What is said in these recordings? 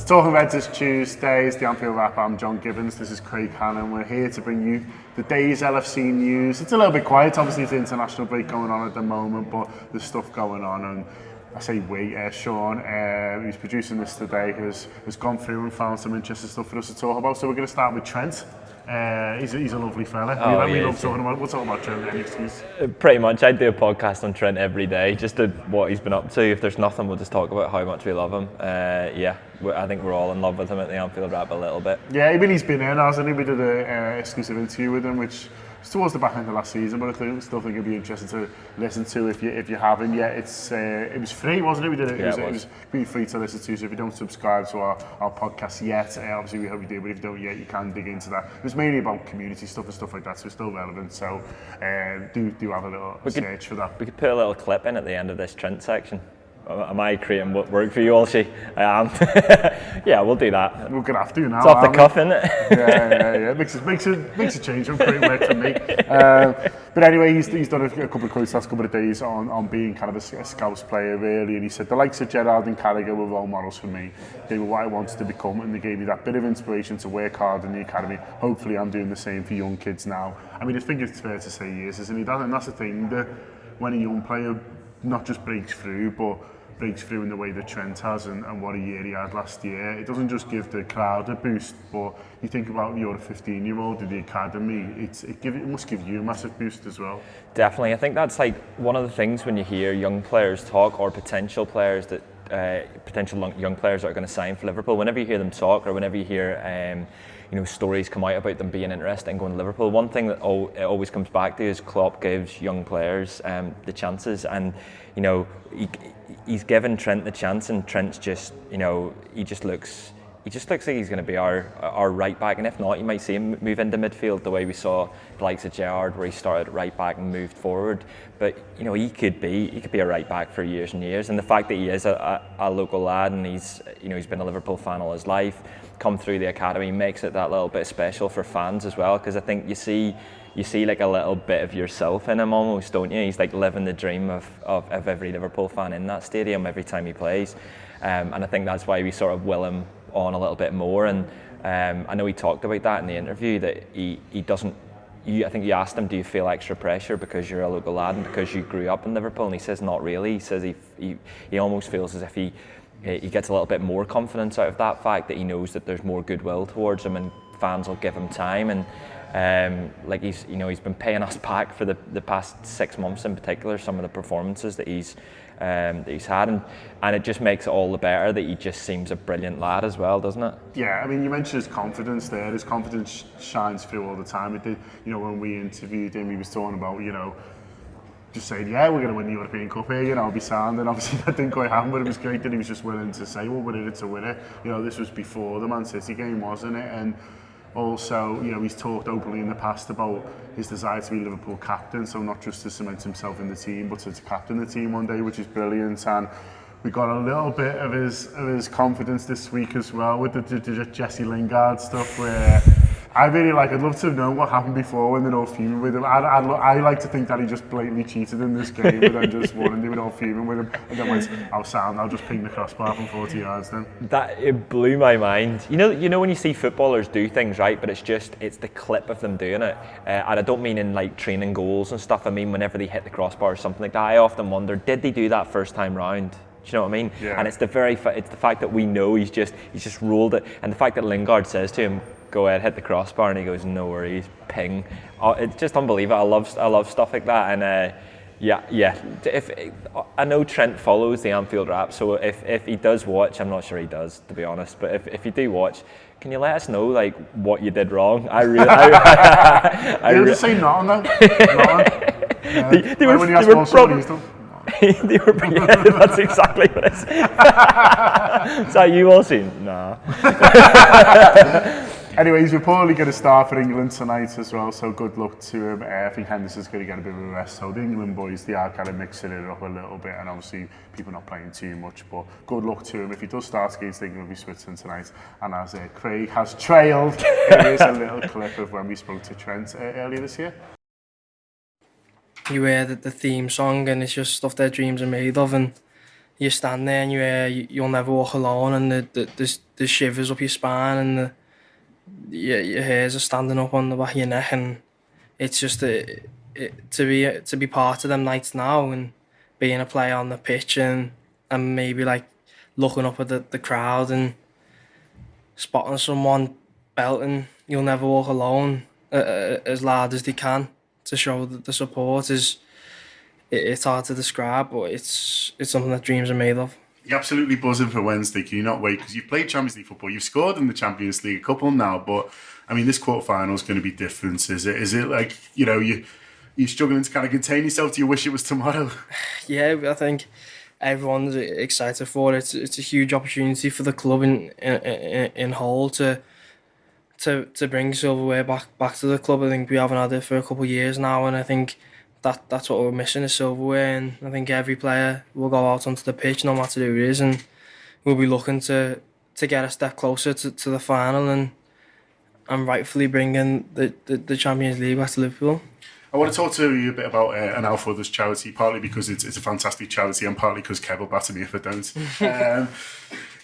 Talking Reds is Tuesday, it's the Anfield Wrap. I'm John Gibbons, this is Craig Hannan. We're here to bring you the day's LFC news. It's a little bit quiet, obviously it's the international break going on at the moment, but there's stuff going on, and I say we, Sean, who's producing this today, has gone through and found some interesting stuff for us to talk about. So we're going to start with Trent. He's a lovely fella. We love talking about. We'll talk about Trent. Any excuse? Pretty much, I do a podcast on Trent every day, just what he's been up to. If there's nothing, we'll just talk about how much we love him. I think we're all in love with him at the Anfield Wrap a little bit. Yeah, even he's been in, hasn't he? We did an exclusive interview with him, which was towards the back end of last season, but I still think it'd be interesting to listen to if you haven't yet. It was free, wasn't it? We did it. It was really free to listen to. So if you don't subscribe to our podcast yet, obviously we hope you do. But if you don't yet, you can dig into that. It was mainly about community stuff and stuff like that, so it's still relevant. So do have a little search for that. We could put a little clip in at the end of this Trent section. Am I creating work for you, Olsey? I am. Yeah, we'll do that. We're gonna have to now. It's off the cuff, isn't it? Yeah. Makes a change. Great work for me. But anyway, he's done a couple of quotes last couple of days on being kind of a Scouse player, really. And he said, the likes of Gerrard and Carragher were role models for me. They were what I wanted to become, and they gave me that bit of inspiration to work hard in the academy. Hopefully, I'm doing the same for young kids now. I mean, I think it's fair to say he is, isn't he? And that's the thing, that when a young player not just breaks through, but breaks through in the way that Trent has and what a year he had last year. It doesn't just give the crowd a boost, but you think about you're a 15-year-old in the academy, it must give you a massive boost as well. Definitely. I think that's like one of the things when you hear young players talk, or potential players that potential young players that are going to sign for Liverpool. Whenever you hear them talk, or whenever you hear stories come out about them being interested in going to Liverpool, one thing that it always comes back to is Klopp gives young players the chances, and he's given Trent the chance, and Trent's just he just looks like he's going to be our right back, and if not, you might see him move into midfield the way we saw the likes of Gerrard, where he started at right back and moved forward. But he could be a right back for years and years, and the fact that he is a local lad, and he's been a Liverpool fan all his life, come through the academy, makes it that little bit special for fans as well, because I think you see like a little bit of yourself in him almost, don't you? He's like living the dream of every Liverpool fan in that stadium every time he plays, and I think that's why we sort of will him on a little bit more. And I know he talked about that in the interview, that he doesn't. I think you asked him, do you feel extra pressure because you're a local lad and because you grew up in Liverpool? And he says not really. He says he almost feels as if he gets a little bit more confidence out of that fact, that he knows that there's more goodwill towards him and fans will give him time. And he's been paying us back for the past 6 months in particular, some of the performances that he's had, and it just makes it all the better that he just seems a brilliant lad as well, doesn't it? Yeah, I mean, you mentioned his confidence there. His confidence shines through all the time. It did, when we interviewed him, he was talking about, just saying, yeah, we're going to win the European Cup here, I'll be sound, and obviously that didn't quite happen, but it was great that he was just willing to say, well, we're in it to win it. This was before the Man City game, wasn't it? And also, he's talked openly in the past about his desire to be Liverpool captain, so not just to cement himself in the team, but to captain the team one day, which is brilliant. And we got a little bit of his confidence this week as well with the Jesse Lingard stuff, where I'd love to know what happened before when they're all fuming with him. I like to think that he just blatantly cheated in this game, but then just won and they were all fuming with him, and then went, I'll just ping the crossbar from 40 yards then. It blew my mind. You know when you see footballers do things, right, but it's the clip of them doing it. And I don't mean in like training goals and stuff, I mean whenever they hit the crossbar or something like that. I often wonder, did they do that first time round? Do you know what I mean? Yeah. And it's the fact that we know he's just rolled it, and the fact that Lingard says to him, go ahead, hit the crossbar, and he goes, no worries, ping. Oh, it's just unbelievable. I love stuff like that. And if I know Trent follows the Anfield Wrap, so if he does watch, I'm not sure he does, to be honest, but if you do watch, can you let us know like what you did wrong? I really you just say nothing though. They were probably. That's exactly what it is. Is that you all seen? Nah. Anyway, he's reportedly going to start for England tonight as well, so good luck to him. I think Henderson's going to get a bit of a rest, so the England boys, they are kind of mixing it up a little bit, and obviously people not playing too much, but good luck to him. If he does start against England, he'll be Switzerland tonight. And as Craig has trailed, here is a little clip of when we spoke to Trent earlier this year. You hear the theme song, and it's just stuff their dreams are made of, and you stand there and you hear "You'll Never Walk Alone" and the shivers up your spine and your hairs are standing up on the back of your neck, and it's just to be part of them nights now and being a player on the pitch and maybe like looking up at the crowd and spotting someone belting "You'll Never Walk Alone" as loud as they can to show the support it's hard to describe, but it's something that dreams are made of. You're absolutely buzzing for Wednesday. Can you not wait? Because you've played Champions League football. You've scored in the Champions League a couple now, but I mean, this quarter-final is going to be different. Is it like, you're struggling to kind of contain yourself? Do you wish it was tomorrow? Yeah, I think everyone's excited for it. It's a huge opportunity for the club in whole to bring silverware back to the club. I think we haven't had it for a couple of years now, and I think that's what we're missing is silverware. And I think every player will go out onto the pitch, no matter who it is, and we'll be looking to get a step closer to the final and rightfully bringing the Champions League back to Liverpool. I want to talk to you a bit about an Alpha Others charity, partly because it's a fantastic charity and partly because Kev will batter me if I don't.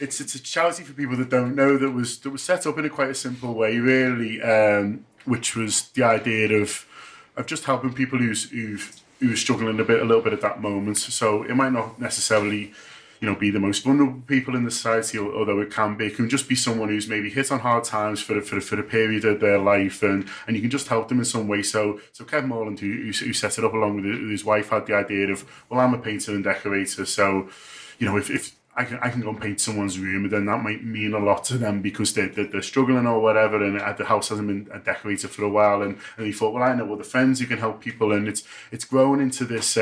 It's a charity for people that don't know that was set up in quite a simple way, really, which was the idea of just helping people who are struggling a little bit at that moment. So it might not necessarily, be the most vulnerable people in the society, although it can be. It can just be someone who's maybe hit on hard times for a period of their life, and you can just help them in some way. So Kevin Morland, who set it up along with his wife, had the idea of, well, I'm a painter and decorator, so if I can go and paint someone's room, and then that might mean a lot to them because they're struggling or whatever, and the house hasn't been decorated for a while, and he thought, well, I know other friends who can help people, and it's grown into this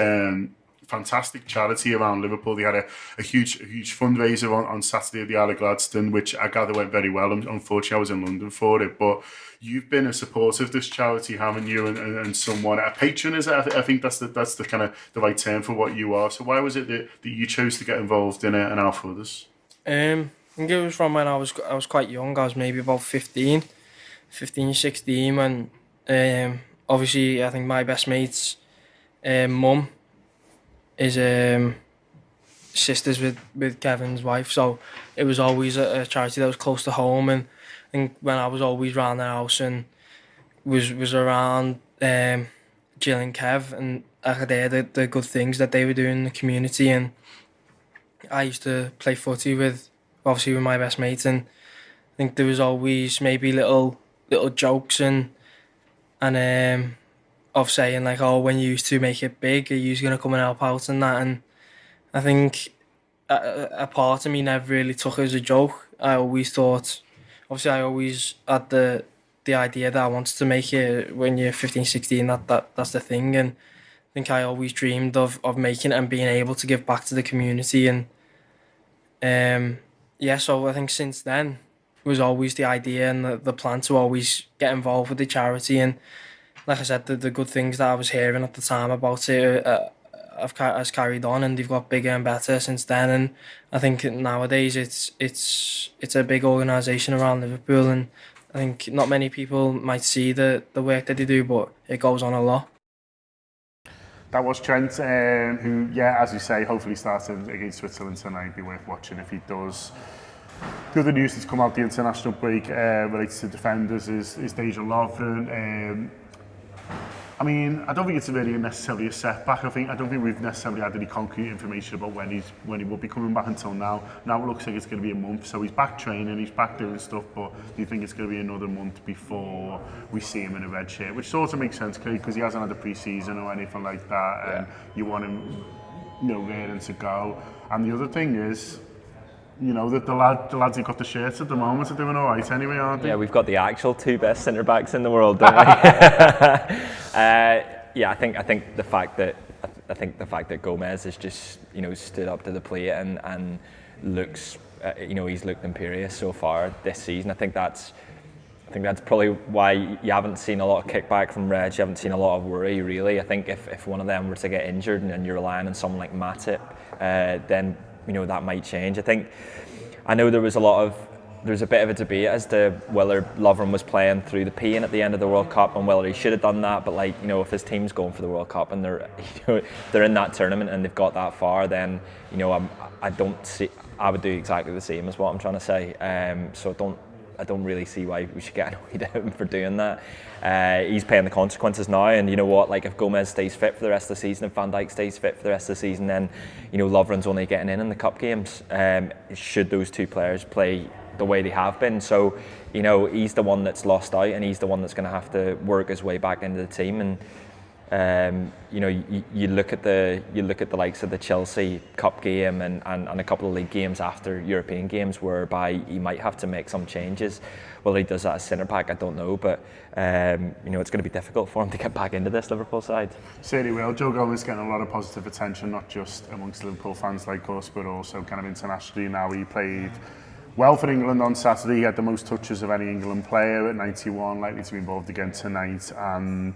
fantastic charity around Liverpool. They had a huge fundraiser on Saturday at the Isle of Gladstone, which I gather went very well. Unfortunately, I was in London for it, but you've been a supporter of this charity, haven't you? And somewhat a patron, is it? I think that's the kind of the right term for what you are. So why was it that you chose to get involved in an Alpha Others? I think it was from when I was quite young. I was maybe about 15, 16, when obviously I think my best mate's mum is sisters with Kevin's wife, so it was always a charity that was close to home. And I think when I was always around the house and was around Jill and Kev, and I could hear the good things that they were doing in the community, and I used to play footy with my best mate, and I think there was always maybe little jokes and of saying like, oh, when you used to make it big, are you going to come and help out and that? And I think a part of me never really took it as a joke. I always thought, obviously I always had the idea that I wanted to make it when you're 15, 16, that's the thing. And I think I always dreamed of making it and being able to give back to the community. And so I think since then it was always the idea and the plan to always get involved with the charity. And like I said, the good things that I was hearing at the time about it has carried on, and they've got bigger and better since then. And I think nowadays it's a big organisation around Liverpool, and I think not many people might see the work that they do, but it goes on a lot. That was Trent, who, as you say, hopefully starts against Switzerland tonight. Be worth watching if he does. The other news that's come out the international break relates to defenders is Deja Lovren. I mean, I don't think it's really necessarily a setback. I don't think we've necessarily had any concrete information about when he will be coming back until now. Now it looks like it's going to be a month. So he's back training, he's back doing stuff, but do you think it's going to be another month before we see him in a red shirt? Which sort of makes sense, Craig, because he hasn't had a pre-season or anything like that, and you want him, raring to go. And the other thing is, that the lads who got the shirts at the moment are doing all right anyway, aren't they? Yeah, we've got the actual two best centre backs in the world, don't we? I think the fact that Gomez has just stood up to the plate and looks he's looked imperious so far this season. I think that's probably why you haven't seen a lot of kickback from Reg. You haven't seen a lot of worry, really. I think if one of them were to get injured and you're relying on someone like Matip, then that might change. I know there was a lot of there's a bit of a debate as to whether Lovren was playing through the pain at the end of the World Cup and whether he should have done that. But like, you know, if his team's going for the World Cup and they're, you know, they're in that tournament and they've got that far, then, you know, I would do exactly the same as what I'm trying to say. So I don't really see why we should get annoyed at him for doing that. He's paying the consequences now, and you know what? Like, if Gomez stays fit for the rest of the season, if Van Dijk stays fit for the rest of the season, then, you know, Lovren's only getting in the cup games. Should those two players play the way they have been? So, you know, he's the one that's lost out, and he's the one that's going to have to work his way back into the team. And you know, you look at the likes of the Chelsea Cup game and a couple of league games after European games, whereby he might have to make some changes. Whether he does that as centre back, I don't know, but you know, it's going to be difficult for him to get back into this Liverpool side. Certainly will. Joe Gomez is getting a lot of positive attention, not just amongst Liverpool fans like us, but also kind of internationally now. He played well for England on Saturday. He had the most touches of any England player at 91, likely to be involved again tonight. And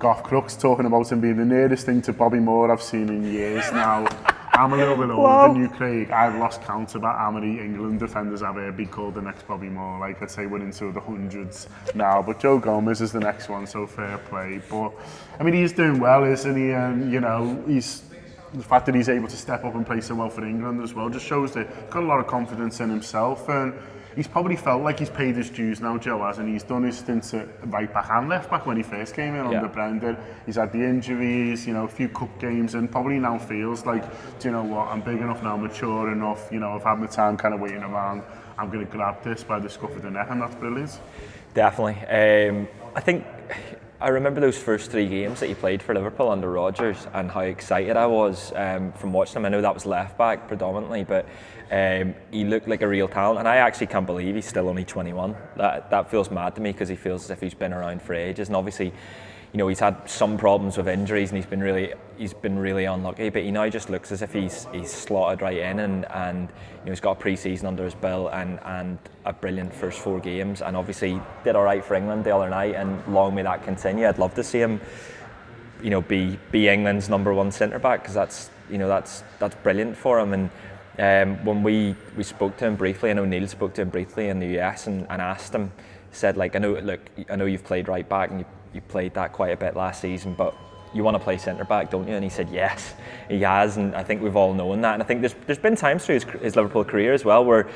Garth Crooks talking about him being the nearest thing to Bobby Moore I've seen in years now. I'm a little bit older than you, Craig. I've lost count about how many England defenders I've heard be called the next Bobby Moore. Like, I'd say we're into the hundreds now. But Joe Gomez is the next one, so fair play. But, I mean, he's doing well, isn't he? And, you know, the fact that he's able to step up and play so well for England as well just shows that he's got a lot of confidence in himself. And he's probably felt like he's paid his dues now, Joe has, and he's done his stints at right back and left back when he first came in under Brendan. He's had the injuries, you know, a few cup games, and probably now feels like, do you know what, I'm big enough now, mature enough, you know, I've had my time kind of waiting around, I'm going to grab this by the scruff of the neck, and that's brilliant. Definitely. I think I remember those first 3 games that he played for Liverpool under Rodgers and how excited I was from watching him. I know that was left back predominantly, but he looked like a real talent, and I actually can't believe he's still only 21. That feels mad to me, because he feels as if he's been around for ages, and obviously, you know, he's had some problems with injuries and he's been really unlucky, but he now just looks as if he's slotted right in, and you know, he's got a pre-season under his belt and a brilliant first 4 games, and obviously did all right for England the other night, and long may that continue. I'd love to see him, you know, be England's number 1 centre back, because that's brilliant for him. And when we spoke to him briefly, I know Neil spoke to him briefly in the US and asked him, said, like, I know you've played right back and you played that quite a bit last season, but you want to play centre back, don't you? And he said yes, he has, and I think we've all known that. And I think there's been times through his Liverpool career as well where,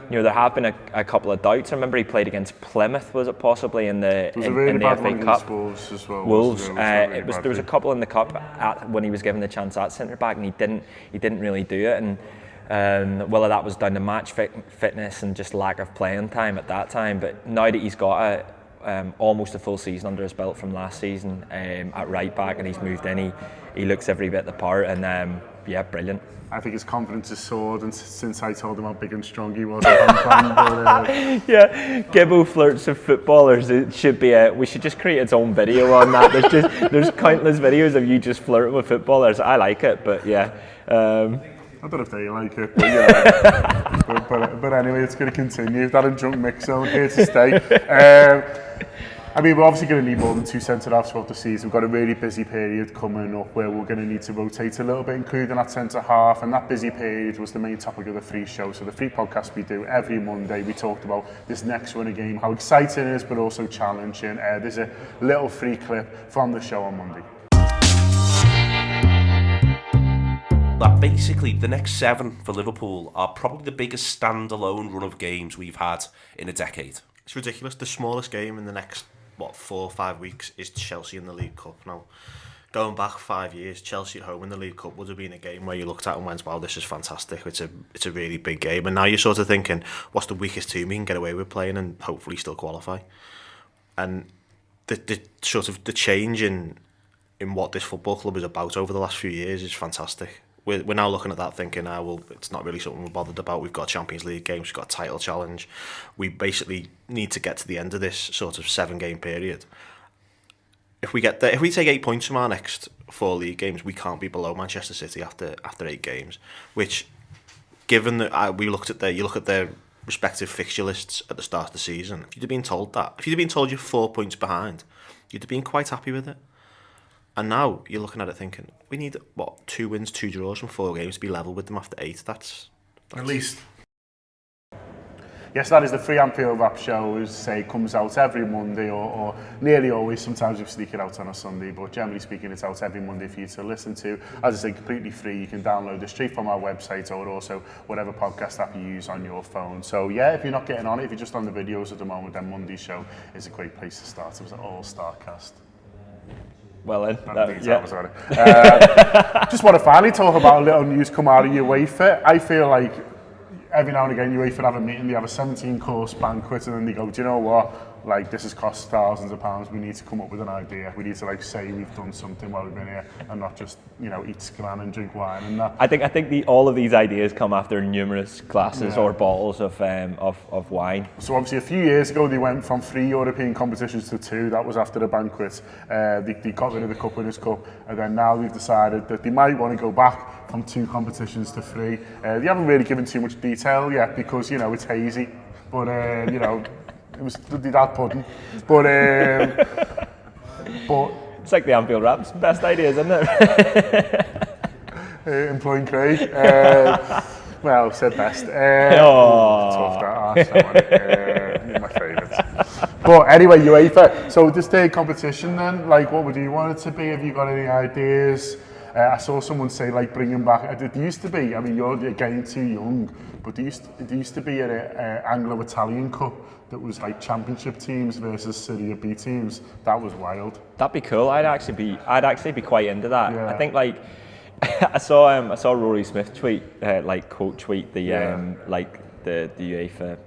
you know, there have been a couple of doubts. I remember he played against Plymouth, was it possibly, in the FA Cup? Wolves as well. Wolves. There was a couple in the cup when he was given the chance at centre back, and he didn't really do it. And whether that was down to match fitness and just lack of playing time at that time, but now that he's got almost a full season under his belt from last season at right back, and he's moved in, he looks every bit the part, and yeah, brilliant. I think his confidence has soared, and since I told him how big and strong he was at Hong Kong, yeah, Gibbo flirts with footballers. It should be we should just create its own video on that. There's countless videos of you just flirting with footballers. I like it, but yeah. I don't know if they like it, but yeah. but anyway, it's going to continue. That and drunk mix zone here to stay. I mean, we're obviously going to need more than 2 centre-halves throughout the season. We've got a really busy period coming up where we're going to need to rotate a little bit, including that centre-half. And that busy period was the main topic of the free show. So the free podcast we do every Monday, we talked about this next runner game, how exciting it is, but also challenging. There's a little free clip from the show on Monday. That basically the next 7 for Liverpool are probably the biggest standalone run of games we've had in a decade. It's ridiculous. The smallest game in the next 4 or 5 weeks is Chelsea in the League Cup. Now, going back 5 years, Chelsea at home in the League Cup would have been a game where you looked at and went, "Wow, this is fantastic. It's a really big game." And now you're sort of thinking, "What's the weakest team we can get away with playing and hopefully still qualify?" And the sort of the change in what this football club is about over the last few years is fantastic. We're now looking at that thinking, well, it's not really something we're bothered about. We've got Champions League games, we've got a title challenge. We basically need to get to the end of this sort of 7-game period. If we get there, if we take 8 points from our next 4 league games, we can't be below Manchester City after 8 games. Which, given that you look at their respective fixture lists at the start of the season, if you'd have been told you're 4 points behind, you'd have been quite happy with it. And now you're looking at it thinking, we need 2 wins, 2 draws from 4 games to be level with them after 8. That's at least. yes, that is the free Anfield Wrap show. As I say, comes out every Monday or nearly always. Sometimes we sneak it out on a Sunday, but generally speaking, it's out every Monday for you to listen to. As I say, completely free. You can download it straight from our website or also whatever podcast app you use on your phone. So yeah, if you're not getting on it, if you're just on the videos at the moment, then Monday's show is a great place to start. It was an all-star cast. Well then, just want to finally talk about a little news come out of UEFA. I feel like every now and again UEFA have a meeting, they have a 17-course banquet, and then they go, do you know what? Like, this has cost thousands of pounds. We need to come up with an idea. We need to say we've done something while we've been here, and not just eat scran and drink wine and that. I think all of these ideas come after numerous glasses or bottles of wine. So obviously a few years ago they went from 3 European competitions to 2. That was after the banquet. They got rid of the Cup Winners' Cup, and then now they've decided that they might want to go back from 2 competitions to 3. They haven't really given too much detail yet because it's hazy, but it was the dad pudding, but it's like the Anfield Wrap's best ideas, isn't it? Employing Craig. Well, said best. Tough that. My favourite. But anyway, UEFA. So this day competition then, what would you want it to be? Have you got any ideas? I saw someone say bringing back. It used to be. I mean, you're getting too young, but there used to be an Anglo-Italian Cup that was Championship teams versus Serie B teams. That was wild. That'd be cool. I'd actually be quite into that. Yeah. I think I saw Rory Smith tweet quote tweet the UEFA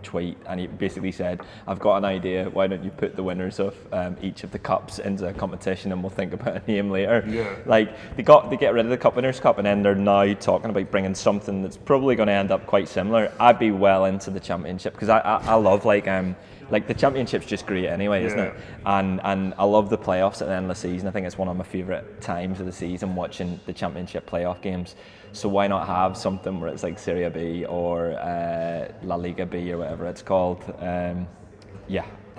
tweet, and he basically said, I've got an idea, why don't you put the winners of each of the cups into a competition and we'll think about a name later. They get rid of the Cup Winners' Cup, and then they're now talking about bringing something that's probably going to end up quite similar. I'd be well into the Championship because I love the Championship's just great anyway, isn't it? And I love the playoffs at the end of the season. I think it's one of my favourite times of the season, watching the Championship playoff games. So why not have something where it's like Serie B or La Liga B or whatever it's called?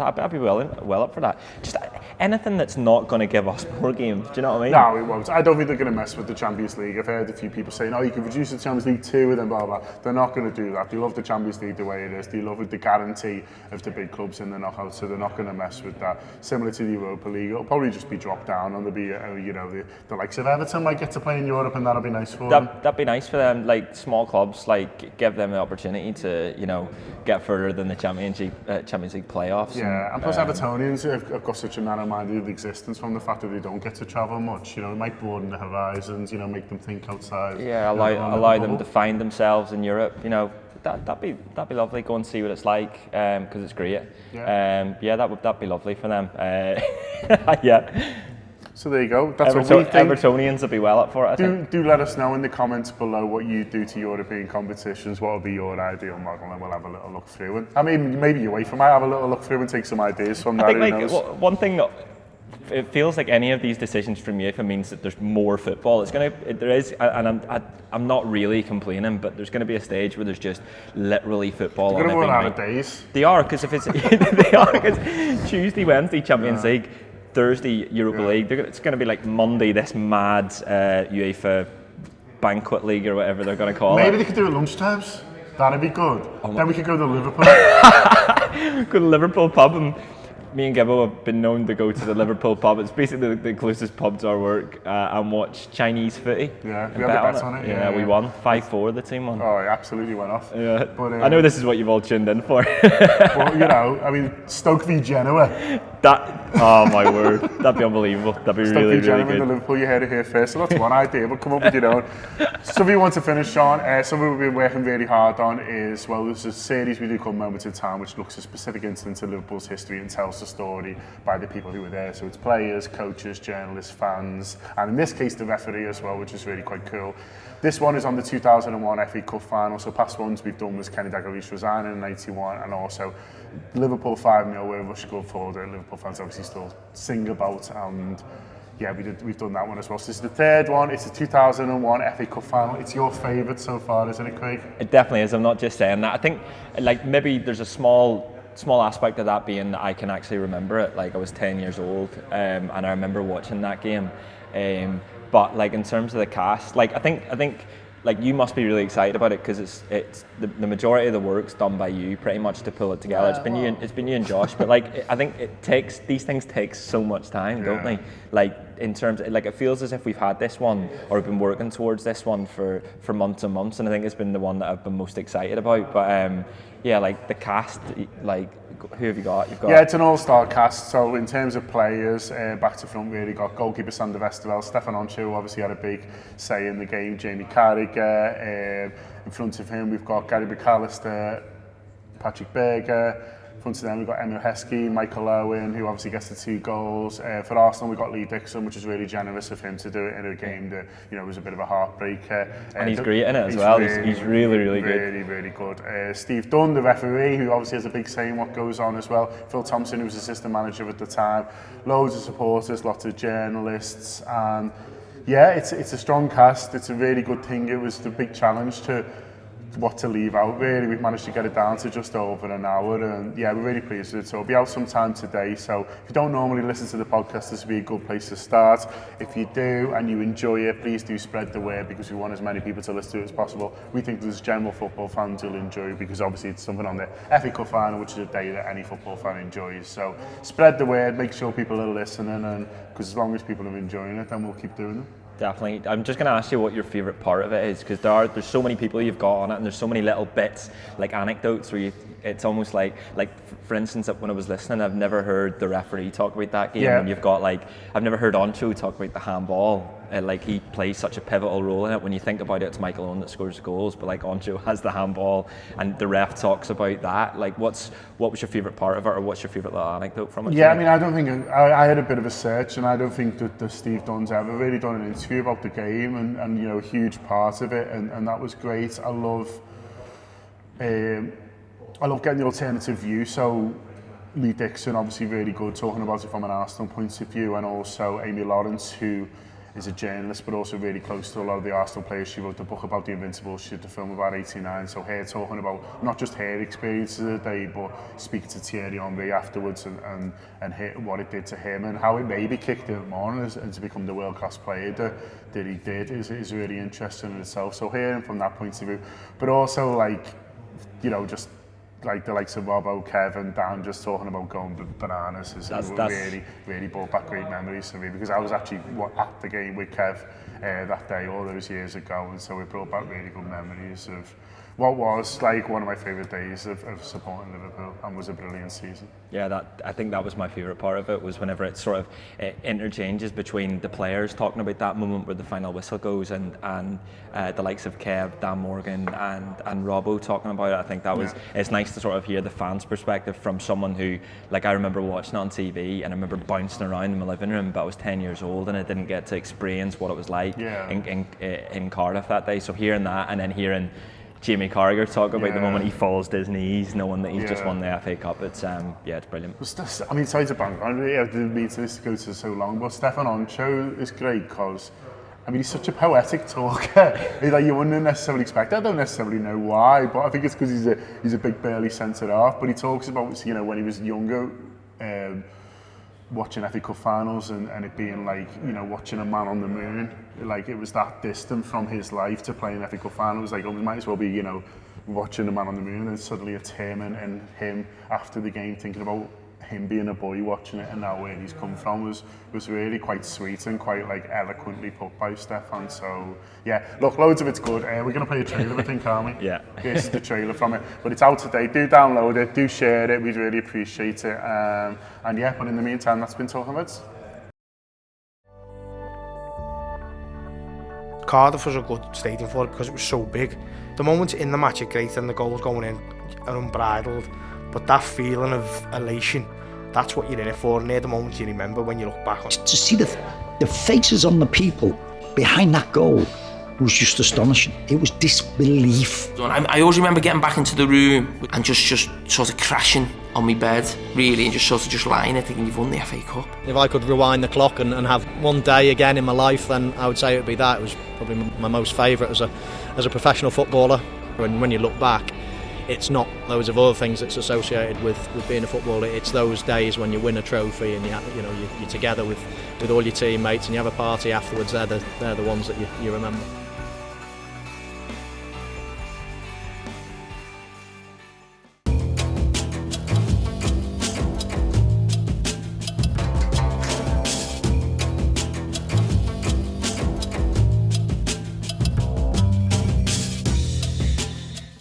I'd be well up for that. Just anything that's not going to give us more games. Do you know what I mean? No, it won't. I don't think they're going to mess with the Champions League. I've heard a few people saying, you can reduce the Champions League 2 and then blah, blah. They're not going to do that. They love the Champions League the way it is. They love the guarantee of the big clubs in the knockout, so they're not going to mess with that. Similar to the Europa League, it'll probably just be dropped down, and there'll be, the likes of Everton might get to play in Europe, and that'll be nice for them. That'd be nice for them. Small clubs, give them the opportunity to, get further than the Champions League playoffs. Yeah, and plus Evertonians have got such a narrow-minded existence from the fact that they don't get to travel much. It might broaden the horizons. Make them think outside. Yeah, allow them to find themselves in Europe. That'd be lovely. Go and see what it's like because it's great. That'd be lovely for them. Yeah. So there you go. That's what we think. Evertonians will be well up for it. Do let us know in the comments below what you do to European competitions. What will be your ideal model, and we'll have a little look through. And I mean, maybe UEFA might have a little look through and take some ideas from that. I think one thing that it feels like any of these decisions from UEFA means that there's more football. There is, and I'm not really complaining, but there's going to be a stage where there's just literally football. They're on going to every run out night. of days. They are, because if it's because Tuesday, Wednesday Champions League, Thursday Europa League. It's going to be Monday, this mad UEFA banquet league or whatever they're going to call it. Maybe they could do it lunchtimes. That'd be good. Then we could go to Liverpool. Go to the Liverpool pub, and me and Gibbo have been known to go to the Liverpool pub. It's basically the closest pub to our work, and watch Chinese footy. Yeah, we had the bets on it. Yeah, we won 5-4. The team won. Oh, it absolutely went off. Yeah, but, I know this is what you've all tuned in for. But Stoke v Genoa. Oh my word, that'd be unbelievable. That'd be really, really good. The Liverpool, you heard it here first. So that's one idea. But come up with your own. Something we want to finish on. Something we've been working really hard on is there's a series we do called Moments in Time, which looks at specific incidents in Liverpool's history and tells the story by the people who were there. So it's players, coaches, journalists, fans, and in this case the referee as well, which is really quite cool. This one is on the 2001 FA Cup final. So past ones we've done was Kenny Dalglish resigning in '91, and also Liverpool 5-0 where Rush scored forward. Liverpool fans obviously still sing about, and yeah, we've done that one as well. So this is the third one. It's the 2001 FA Cup final. It's your favourite so far, isn't it, Craig? It definitely is. I'm not just saying that. I think maybe there's a small aspect of that being that I can actually remember it. I was 10 years old, and I remember watching that game. But in terms of the cast, I think like you must be really excited about it, because it's the majority of the work's done by you pretty much to pull it together. It's been you and Josh, but like I think these things take so much time, don't they? Like in terms of, like, it feels as if we've had this one, or we've been working towards this one for months and months, and I think it's been the one that I've been most excited about. But yeah, like the cast, like who have you got? Yeah, it's an all-star cast. So in terms of players, back to front, really got goalkeeper Sander Westerveld, Stefan Onchu obviously had a big say in the game, Jamie Carragher. In front of him, we've got Gary McAllister, Patrick Berger. In front of them, we've got Emil Heskey, Michael Owen, who obviously gets the 2 goals. For Arsenal, we've got Lee Dixon, which is really generous of him to do it in a game that, you know, was a bit of a heartbreaker. And he's great in it as well. He's really good. Really good. Steve Dunn, the referee, who obviously has a big say in what goes on as well. Phil Thompson, who was assistant manager at the time. Loads of supporters, lots of journalists, and yeah, it's a strong cast. It's a really good thing. It was the big challenge to what to leave out, really. We've managed to get it down to just over an hour, and yeah, we're really pleased with it. So it'll be out sometime today. So if you don't normally listen to the podcast, this would be a good place to start. If you do and you enjoy it, please do spread the word, because we want as many people to listen to it as possible. We think there's general football fans who'll enjoy it, because obviously it's something on the FA Cup final, which is a day that any football fan enjoys. So spread the word, make sure people are listening, and because as long as people are enjoying it, then we'll keep doing it. Definitely. I'm just going to ask you what your favourite part of it is, because there's so many people you've got on it, and there's so many little bits, like anecdotes, where it's almost like for instance, when I was listening, I've never heard the referee talk about that game, and you've got I've never heard Oncho talk about the handball. Like he plays such a pivotal role in it. When you think about it, it's Michael Owen that scores goals, but like Oncho has the handball, and the ref talks about that. Like, what was your favourite part of it, or what's your favourite little anecdote from it? Yeah, I mean, I don't think I had a bit of a search, and I don't think that Steve Dunn's ever really done an interview about the game, and you know, a huge part of it, and that was great. I love getting the alternative view. So Lee Dixon, obviously really good, talking about it from an Arsenal point of view, and also Amy Lawrence, who is a journalist but also really close to a lot of the Arsenal players. She wrote the book about the Invincibles, she did the film about 89, so her talking about not just her experiences of the day, but speaking to Thierry Henry afterwards, and what it did to him, and how it maybe kicked him on and to become the world-class player that he did is really interesting in itself. So hearing from that point of view, but also, like, you know, just like the likes of Robbo, Kev and Dan just talking about going bananas is really brought back great memories for me, because I was actually at the game with Kev that day all those years ago, and so it brought back really good memories of what was like one of my favourite days of supporting Liverpool, and was a brilliant season. Yeah, I think that was my favourite part of it, was whenever it sort of interchanges between the players talking about that moment where the final whistle goes, and the likes of Kev, Dan Morgan and Robbo talking about it. I think that was, it's nice to sort of hear the fans' perspective from someone who, like, I remember watching it on TV, and I remember bouncing around in my living room, but I was 10 years old and I didn't get to experience what it was like in Cardiff that day. So hearing that, and then hearing Jamie Carragher talk about the moment he falls to his knees, knowing that he's just won the FA Cup, it's it's brilliant. I mean, sorry to bang on, I didn't mean to go to so long, but Stefan Oncho is great because, I mean, he's such a poetic talker. Like, you wouldn't necessarily expect. I don't necessarily know why, but I think it's because he's a big burly centre half. But he talks about, you know, when he was younger, watching FA Cup finals and it being like, you know, watching a man on the moon. Like, it was that distant from his life to play in FA Cup finals. Like, oh, we might as well be, you know, watching a man on the moon, and suddenly it's him and him after the game thinking about him being a boy watching it, and now where he's come from was really quite sweet and quite, like, eloquently put by Stefan. So yeah, look, loads of it's good. We're going to play a trailer, I think, aren't we? Yeah. This is the trailer from it, but it's out today. Do download it, do share it, we'd really appreciate it. And yeah, but in the meantime, that's been Talking Reds. Cardiff was a good stadium for it because it was so big. The moments in the match are great and the goals going in are unbridled, but that feeling of elation, that's what you're in it for, and they're the moments you remember when you look back on. To see the faces on the people behind that goal was just astonishing. It was disbelief. I always remember getting back into the room and just sort of crashing on my bed, really, and just lying there thinking, you've won the FA Cup. If I could rewind the clock and have one day again in my life, then I would say it would be that. It was probably my most favourite as a professional footballer. And when you look back, it's not loads of other things that's associated with being a footballer. It's those days when you win a trophy and you're together with all your teammates and you have a party afterwards. They're the ones that you remember.